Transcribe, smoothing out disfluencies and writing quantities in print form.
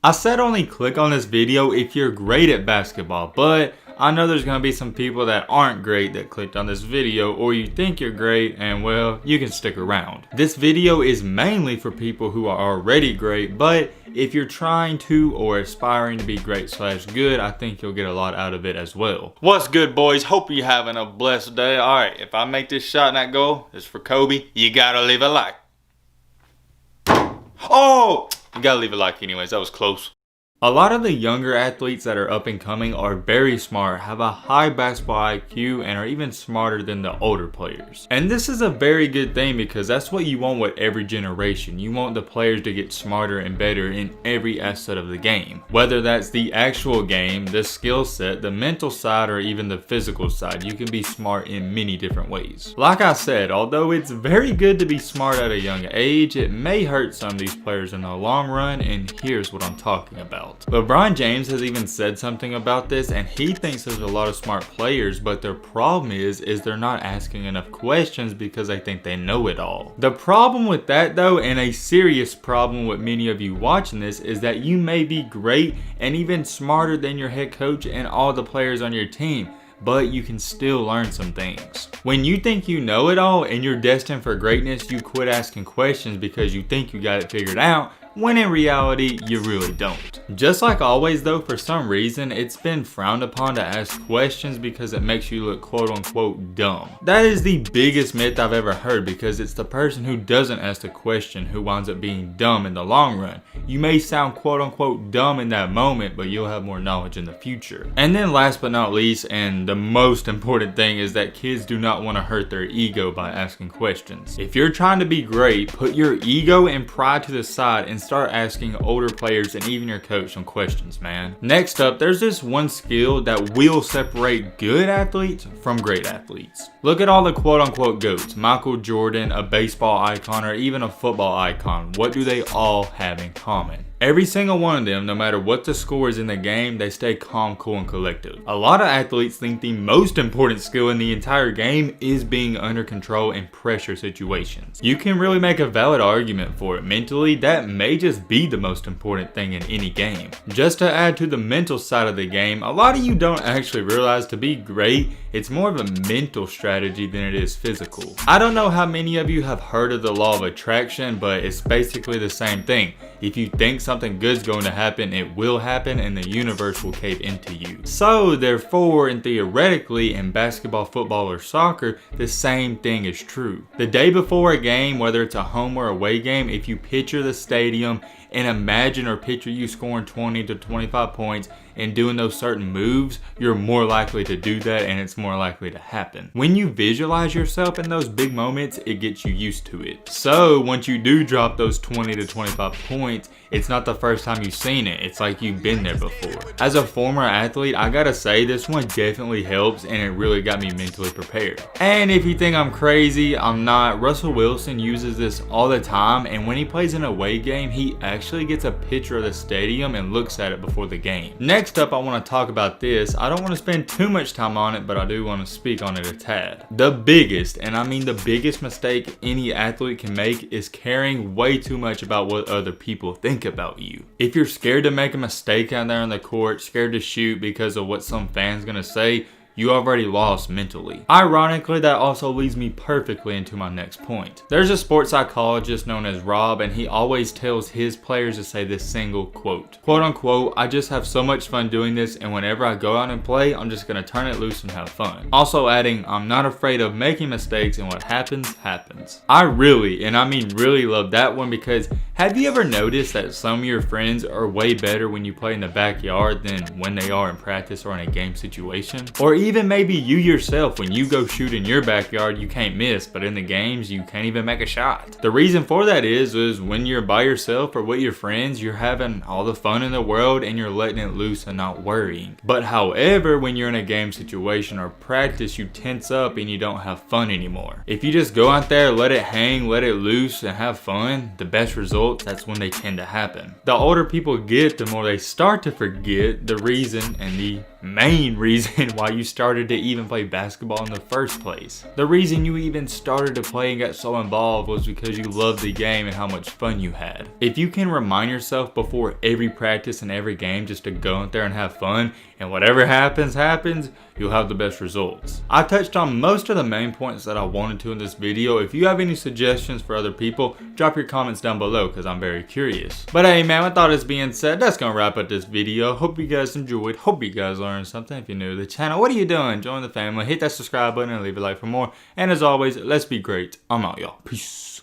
I said only click on this video if you're great at basketball, but I know there's going to be some people that aren't great that clicked on this video, or you think you're great and well, you can stick around. This video is mainly for people who are already great, but if you're trying to or aspiring to be great / good, I think you'll get a lot out of it as well. What's good, boys? Hope you're having a blessed day. Alright, if I make this shot and that goal, it's for Kobe. You gotta leave a like. Oh! You gotta leave a like anyways, that was close. A lot of the younger athletes that are up and coming are very smart, have a high basketball IQ, and are even smarter than the older players. And this is a very good thing because that's what you want with every generation. You want the players to get smarter and better in every asset of the game. Whether that's the actual game, the skill set, the mental side, or even the physical side, you can be smart in many different ways. Like I said, although it's very good to be smart at a young age, it may hurt some of these players in the long run, and here's what I'm talking about. LeBron James has even said something about this, and he thinks there's a lot of smart players, but their problem is they're not asking enough questions because they think they know it all. The problem with that though, and a serious problem with many of you watching this, is that you may be great and even smarter than your head coach and all the players on your team, but you can still learn some things. When you think you know it all and you're destined for greatness, you quit asking questions because you think you got it figured out, when in reality, you really don't. Just like always though, for some reason, it's been frowned upon to ask questions because it makes you look quote unquote dumb. That is the biggest myth I've ever heard, because it's the person who doesn't ask the question who winds up being dumb in the long run. You may sound quote unquote dumb in that moment, but you'll have more knowledge in the future. And then last but not least, and the most important thing, is that kids do not want to hurt their ego by asking questions. If you're trying to be great, put your ego and pride to the side and start asking older players and even your coach some questions, man. Next up, there's this one skill that will separate good athletes from great athletes. Look at all the quote unquote GOATs, Michael Jordan, a baseball icon, or even a football icon. What do they all have in common? Every single one of them, no matter what the score is in the game, they stay calm, cool, and collective. A lot of athletes think the most important skill in the entire game is being under control in pressure situations. You can really make a valid argument for it. Mentally, that may just be the most important thing in any game. Just to add to the mental side of the game, a lot of you don't actually realize to be great, it's more of a mental strategy than it is physical. I don't know how many of you have heard of the law of attraction, but it's basically the same thing. If you think something good's going to happen, it will happen, and the universe will cave into you. So therefore, and theoretically, in basketball, football, or soccer, the same thing is true. The day before a game, whether it's a home or away game, if you picture the stadium and imagine or picture you scoring 20 to 25 points and doing those certain moves, you're more likely to do that, and it's more likely to happen. When you visualize yourself in those big moments, it gets you used to it. So once you do drop those 20 to 25 points, it's not the first time you've seen it. It's like you've been there before. As a former athlete, I gotta say this one definitely helps, and it really got me mentally prepared. And if you think I'm crazy, I'm not. Russell Wilson uses this all the time, and when he plays an away game, he actually gets a picture of the stadium and looks at it before the game. Next up, I want to talk about this. I don't want to spend too much time on it, but I do want to speak on it a tad. The biggest, and I mean the biggest mistake any athlete can make is caring way too much about what other people think about you. If you're scared to make a mistake out there on the court, scared to shoot because of what some fan's gonna say, you already lost mentally. Ironically, that also leads me perfectly into my next point. There's a sports psychologist known as Rob, and he always tells his players to say this single quote. Quote unquote, I just have so much fun doing this, and whenever I go out and play, I'm just gonna turn it loose and have fun. Also adding, I'm not afraid of making mistakes, and what happens, happens. I really, and I mean really, love that one, because have you ever noticed that some of your friends are way better when you play in the backyard than when they are in practice or in a game situation? Or even maybe you yourself, when you go shoot in your backyard, you can't miss, but in the games, you can't even make a shot. The reason for that is when you're by yourself or with your friends, you're having all the fun in the world and you're letting it loose and not worrying. But however, when you're in a game situation or practice, you tense up and you don't have fun anymore. If you just go out there, let it hang, let it loose, and have fun, the best results, that's when they tend to happen. The older people get, the more they start to forget the reason and the main reason why you started to even play basketball in the first place. The reason you even started to play and got so involved was because you loved the game and how much fun you had. If you can remind yourself before every practice and every game just to go out there and have fun, and whatever happens, you'll have the best results. I touched on most of the main points that I wanted to in this video. If you have any suggestions for other people, drop your comments down below because I'm very curious. But hey man, with all this being said, that's gonna wrap up this video. Hope you guys enjoyed. Hope you guys learned something. If you're new to the channel, what are you doing? Join the family, hit that subscribe button and leave a like for more. And as always, let's be great. I'm out, y'all. Peace.